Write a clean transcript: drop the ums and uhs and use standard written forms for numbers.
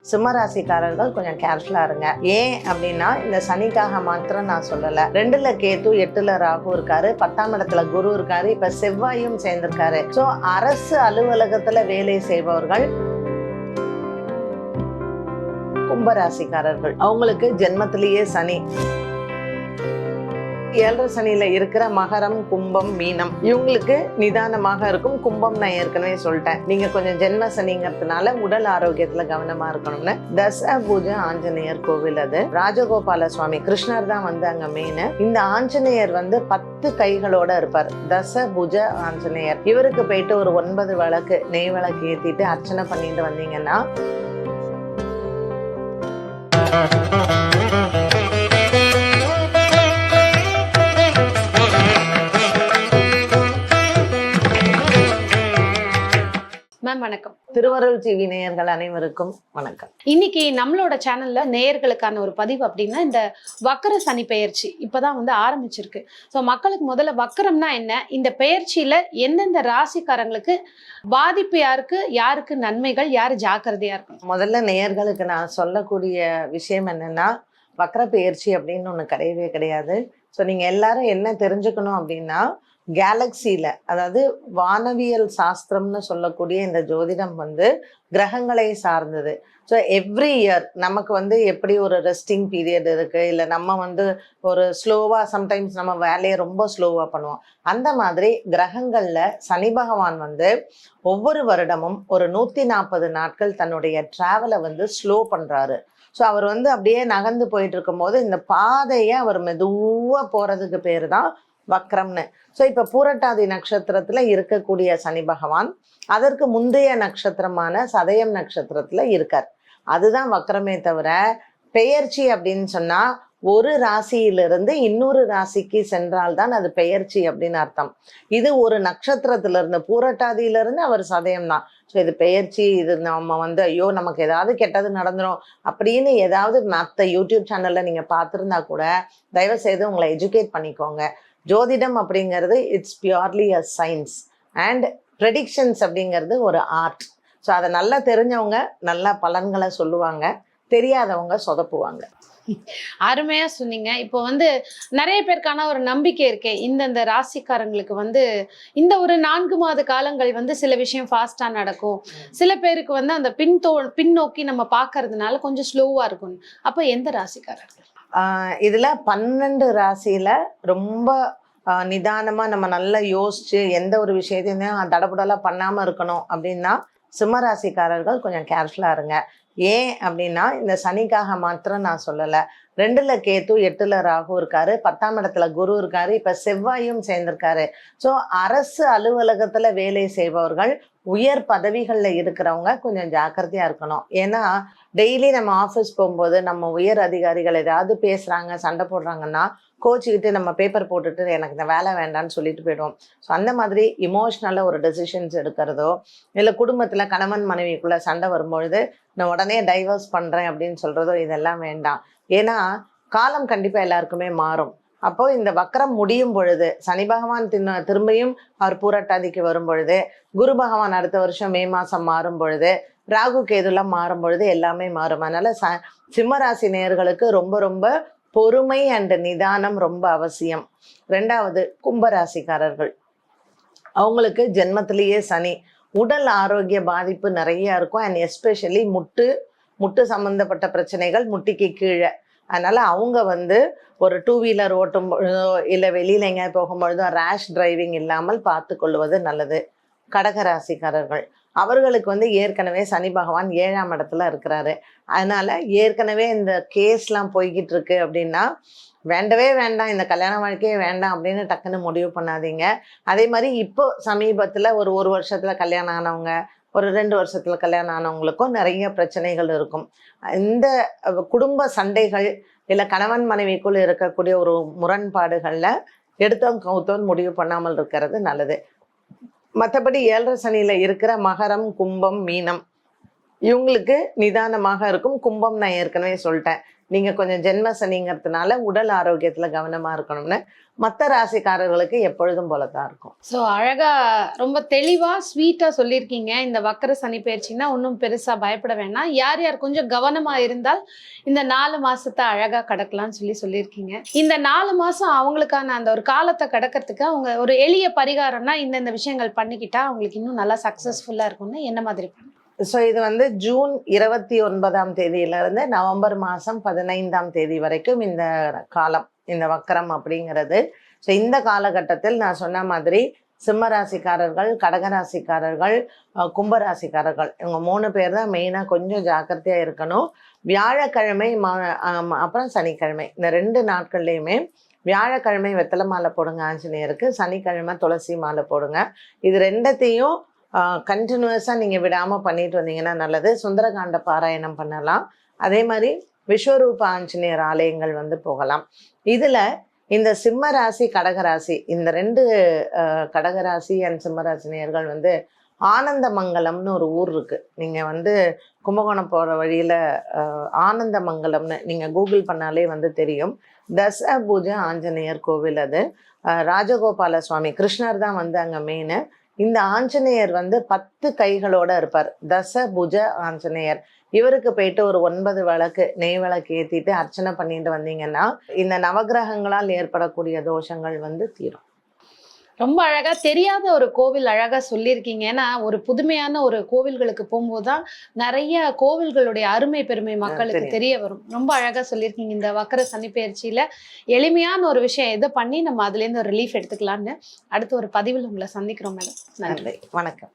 சிம்மராசிக்காரர்கள் கொஞ்சம் கேர்ஃபுல்லா இருங்க. ஏன் அப்படின்னா இந்த சனிக்காக மாத்திரம் நான் சொல்லல. 2ல கேது, 8ல ராகு இருக்காரு, 10ஆம் இடத்துல குரு இருக்காரு, இப்ப செவ்வாயும் சேர்ந்திருக்காரு. சோ அரசு அலுவலகத்துல வேலை செய்பவர்கள், கும்பராசிக்காரர்கள் அவங்களுக்கு ஜென்மத்திலேயே சனி, 7 சனியில இருக்கிற மகரம், கும்பம், மீனம் இவங்களுக்கு நிதானமாக இருக்கும். கும்பம் நான் ஏற்கனவே சொல்லிட்டேன், நீங்க கொஞ்சம் ஜென்ம சனிங்கிறதுனால உடல் ஆரோக்கியத்துல கவனமா இருக்கணும்னு. தச பூஜை ஆஞ்சநேயர் கோவில், அது ராஜகோபால சுவாமி கிருஷ்ணர் தான் வந்து அங்க மெயின். இந்த ஆஞ்சநேயர் வந்து 10 கைகளோட இருப்பார். தச பூஜ ஆஞ்சநேயர், இவருக்கு போயிட்டு ஒரு 9 விளக்கு நெய் விளக்கு ஏத்திட்டு அர்ச்சனை பண்ணிட்டு வந்தீங்கன்னா மேம் வணக்கம். திருவருள் டிவி நேயர்கள் அனைவருக்கும் வணக்கம். இன்னைக்கு நம்மளோட சேனல்ல நேயர்களுக்கான ஒரு பதிவு அப்படின்னா, இந்த வக்கர சனி பெயர்ச்சி இப்பதான் வந்து ஆரம்பிச்சிருக்கு. ஸோ மக்களுக்கு முதல்ல வக்கரம்னா என்ன, இந்த பெயர்ச்சியில எந்தெந்த ராசிக்காரங்களுக்கு பாதிப்பு, யாருக்கு நன்மைகள், யாரு ஜாக்கிரதையா இருக்கும்? முதல்ல நேயர்களுக்கு நான் சொல்லக்கூடிய விஷயம் என்னன்னா, வக்ர பெயர்ச்சி அப்படின்னு ஒன்று கிடையவே கிடையாது. ஸோ நீங்கள் எல்லாரும் என்ன தெரிஞ்சுக்கணும் அப்படின்னா, கேலக்சியில, அதாவது வானவியல் சாஸ்திரம்னு சொல்லக்கூடிய இந்த ஜோதிடம் வந்து கிரகங்களை சார்ந்தது. ஸோ எவ்ரி இயர் நமக்கு வந்து எப்படி ஒரு ரெஸ்டிங் பீரியட் இருக்கு, இல்லை நம்ம வந்து ஒரு ஸ்லோவா சம்டைம்ஸ் நம்ம வேலையை ரொம்ப ஸ்லோவா பண்ணுவோம். அந்த மாதிரி கிரகங்கள்ல சனி பகவான் வந்து ஒவ்வொரு வருடமும் ஒரு 140 நாட்கள் தன்னுடைய டிராவலை வந்து ஸ்லோ பண்றாரு. ஸோ அவர் வந்து அப்படியே நகர்ந்து போயிட்டு இருக்கும்போது இந்த பாதையை அவர் மெதுவாக போறதுக்கு பேர் தான் வக்ரம்னு. ஸோ இப்போ பூரட்டாதி நட்சத்திரத்துல இருக்கக்கூடிய சனி பகவான் அதற்கு முந்தைய நட்சத்திரமான சதயம் நட்சத்திரத்துல இருக்கார். அதுதான் வக்ரமே தவிர பெயர்ச்சி அப்படின்னு சொன்னா ஒரு ராசியிலிருந்து இன்னொரு ராசிக்கு சென்றால்தான் அது பெயர்ச்சி அப்படின்னு அர்த்தம். இது ஒரு நட்சத்திரத்துல இருந்து, பூரட்டாதியிலிருந்து அவர் சதயம் தான். ஸோ இது பெயர்ச்சி, இது நம்ம வந்து ஐயோ நமக்கு ஏதாவது கெட்டது நடந்துடும் அப்படின்னு ஏதாவது மற்ற யூடியூப் சேனல்ல நீங்க பார்த்துருந்தா கூட தயவு செய்து உங்களை எஜுகேட் பண்ணிக்கோங்க. ஜோதிடம் அப்படிங்கிறது it's purely a science and predictions அப்படிங்கிறது ஒரு ஆர்ட். ஸோ அதை நல்லா தெரிஞ்சவங்க நல்ல பலன்களை சொல்லுவாங்க, தெரியாதவங்க சொதப்புவாங்க. அருமையா சொன்னீங்க. இப்போ வந்து நிறைய பேருக்கான ஒரு நம்பிக்கை இருக்கே, இந்தந்த ராசிக்காரங்களுக்கு வந்து இந்த ஒரு 4 மாத காலங்கள் வந்து சில விஷயம் ஃபாஸ்டா நடக்கும், சில பேருக்கு வந்து அந்த பின்னோக்கி நம்ம பார்க்கறதுனால கொஞ்சம் ஸ்லோவா இருக்கும். அப்போ எந்த ராசிக்காரர்கள்? இதுல 12 ராசியில ரொம்ப நிதானமா நம்ம நல்லா யோசிச்சு எந்த ஒரு விஷயத்தையும் தடபுடலா பண்ணாம இருக்கணும் அப்படின்னா சிம்மராசிக்காரர்கள் கொஞ்சம் கேர்ஃபுல்லா இருங்க. ஏன் அப்படின்னா இந்த சனிக்காக மாத்திரம் நான் சொல்லலை. 2ல கேது, 8ல ராகு இருக்காரு, 10ஆம் இடத்துல குரு இருக்காரு, இப்ப செவ்வாயும் சேர்ந்திருக்காரு. ஸோ அரசு அலுவலகத்துல வேலை செய்பவர்கள், உயர் பதவிகள்ல இருக்கிறவங்க கொஞ்சம் ஜாக்கிரதையா இருக்கணும். ஏன்னா டெய்லி நம்ம ஆஃபீஸ் போகும்போது நம்ம உயர் அதிகாரிகள் ஏதாவது பேசுறாங்க, சண்டை போடுறாங்கன்னா கோச்சிக்கிட்டு நம்ம பேப்பர் போட்டுட்டு எனக்கு இந்த வேலை வேண்டான்னு சொல்லிட்டு போயிடுவோம். ஸோ அந்த மாதிரி இமோஷ்னலாக ஒரு டெசிஷன்ஸ் எடுக்கிறதோ, இல்லை குடும்பத்தில் கணவன் மனைவிக்குள்ளே சண்டை வரும்பொழுது நான் உடனே டைவர்ஸ் பண்ணுறேன் அப்படின்னு சொல்கிறதோ இதெல்லாம் வேண்டாம். ஏன்னா காலம் கண்டிப்பாக எல்லாருக்குமே மாறும். அப்போ இந்த வக்கரம் முடியும் பொழுது சனி பகவான் திரும்பியும் அவர் பூரட்டாதிக்கு வரும் பொழுது, குரு பகவான் அடுத்த வருஷம் மே மாதம் மாறும் பொழுது, ராகு கேதுலாம் மாறும் பொழுது எல்லாமே மாறும். அதனால சிம்மராசி நேயர்களுக்கு ரொம்ப ரொம்ப பொறுமை அண்ட் நிதானம் ரொம்ப அவசியம். 2வது கும்பராசிக்காரர்கள் அவங்களுக்கு ஜென்மத்திலேயே சனி, உடல் ஆரோக்கிய பாதிப்பு நிறைய இருக்கும். அண்ட் எஸ்பெஷலி முட்டு சம்பந்தப்பட்ட பிரச்சனைகள், முட்டிக்கு கீழே. அதனால அவங்க வந்து ஒரு 2 வீலர் ஓட்டும் பொழுதோ இல்லை வெளியில எங்கேயாவது போகும்பொழுதோ ரேஷ் டிரைவிங் இல்லாமல் பார்த்து கொள்வது நல்லது. கடகராசிக்காரர்கள் அவர்களுக்கு வந்து ஏற்கனவே சனி பகவான் 7ஆம் இடத்துல இருக்கிறாரு. அதனால ஏற்கனவே இந்த கேஸ்லாம் போய்கிட்டு இருக்கு அப்படின்னா வேண்டவே வேண்டாம், இந்த கல்யாண வாழ்க்கையே வேண்டாம் அப்படின்னு டக்குன்னு முடிவு பண்ணாதீங்க. அதே மாதிரி இப்போ சமீபத்தில் ஒரு வருஷத்துல கல்யாணம் ஆனவங்க, ஒரு 2 வருஷத்துல கல்யாணம் ஆனவங்களுக்கும் நிறைய பிரச்சனைகள் இருக்கும். இந்த குடும்ப சண்டைகள் இல்லை கணவன் மனைவிக்குள் இருக்கக்கூடிய ஒரு முரண்பாடுகளில் எடுத்தோம் கவுத்தோன்னு முடிவு பண்ணாமல் இருக்கிறது நல்லது. மற்றபடி 7 சனியில இருக்கிற மகரம், கும்பம், மீனம் இவங்களுக்கு நிதானமாக இருக்கும். கும்பம் நான் ஏற்கனவே சொல்லிட்டேன், நீங்க கொஞ்சம் ஜென்ம சனிங்கிறதுனால உடல் ஆரோக்கியத்துல கவனமா இருக்கணும்னு. மற்ற ராசிக்காரர்களுக்கு எப்பொழுதும் போலதான் இருக்கும். ஸோ அழகா ரொம்ப தெளிவா ஸ்வீட்டா சொல்லியிருக்கீங்க. இந்த வக்கர சனி பயிற்சின்னா ஒன்றும் பெருசா பயப்பட வேணாம். யார் யார் கொஞ்சம் கவனமா இருந்தால் இந்த 4 மாசத்தை அழகா கடக்கலாம்னு சொல்லியிருக்கீங்க. இந்த 4 மாசம் அவங்களுக்கான அந்த ஒரு காலத்தை கடக்கிறதுக்கு அவங்க ஒரு எளிய பரிகாரம்னா இந்தந்த விஷயங்கள் பண்ணிக்கிட்டா அவங்களுக்கு இன்னும் நல்லா சக்சஸ்ஃபுல்லா இருக்கும்னு என்ன மாதிரி பண்ணுங்க? ஸோ இது வந்து ஜூன் 29ஆம் தேதியிலிருந்து நவம்பர் மாதம் 15ஆம் தேதி வரைக்கும் இந்த காலம், இந்த வக்கரம் அப்படிங்கிறது. ஸோ இந்த காலகட்டத்தில் நான் சொன்ன மாதிரி சிம்ம ராசிக்காரர்கள், கடகராசிக்காரர்கள், கும்பராசிக்காரர்கள் இவங்க 3 பேர் தான் மெயினாக கொஞ்சம் ஜாக்கிரதையாக இருக்கணும். வியாழக்கிழமை அப்புறம் சனிக்கிழமை இந்த 2 நாட்கள்லையுமே வியாழக்கிழமை வெத்தலை மாலை போடுங்க ஆஞ்சநேயருக்கு, சனிக்கிழமை துளசி மாலை போடுங்க. இது ரெண்டத்தையும் கண்டினியூஸாக நீங்கள் விடாமல் பண்ணிட்டு வந்தீங்கன்னா நல்லது. சுந்தரகாண்ட பாராயணம் பண்ணலாம். அதே மாதிரி விஸ்வரூப ஆஞ்சநேயர் ஆலயங்கள் வந்து போகலாம். இதில் இந்த சிம்ம ராசி கடகராசி இந்த 2 கடகராசி அண்ட் சிம்மராசினியர்கள் வந்து ஆனந்தமங்கலம்னு ஒரு ஊர் இருக்குது. நீங்கள் வந்து கும்பகோணம் போகிற வழியில் ஆனந்தமங்கலம்னு நீங்கள் கூகுள் பண்ணாலே வந்து தெரியும். தச பூஜை ஆஞ்சநேயர் கோவில் அது. ராஜகோபால சுவாமி கிருஷ்ணர் தான் வந்து அங்கே மெயின். இந்த ஆஞ்சநேயர் வந்து 10 கைகளோட இருப்பார். தச புஜ ஆஞ்சநேயர். இவருக்கு போயிட்டு ஒரு 9 விளக்கு நெய் விளக்கு ஏற்றிட்டு அர்ச்சனை பண்ணிட்டு வந்தீங்கன்னா இந்த நவகிரகங்களால் ஏற்படக்கூடிய தோஷங்கள் வந்து தீரும். ரொம்ப அழகா தெரியாத ஒரு கோவில் அழகா சொல்லியிருக்கீங்க. ஏன்னா ஒரு புதுமையான ஒரு கோவில்களுக்கு போகும்போது தான் நிறைய கோவில்களுடைய அருமை பெருமை மக்களுக்கு தெரிய வரும். ரொம்ப அழகா சொல்லியிருக்கீங்க. இந்த வக்கர சனி பயிற்சியில எளிமையான ஒரு விஷயம் எதை பண்ணி நம்ம அதுலேருந்து ஒரு ரிலீஃப் எடுத்துக்கலாம்னு அடுத்த ஒரு பதிவில் உங்களை சந்திக்கிறோம் மேடம். நன்றி, வணக்கம்.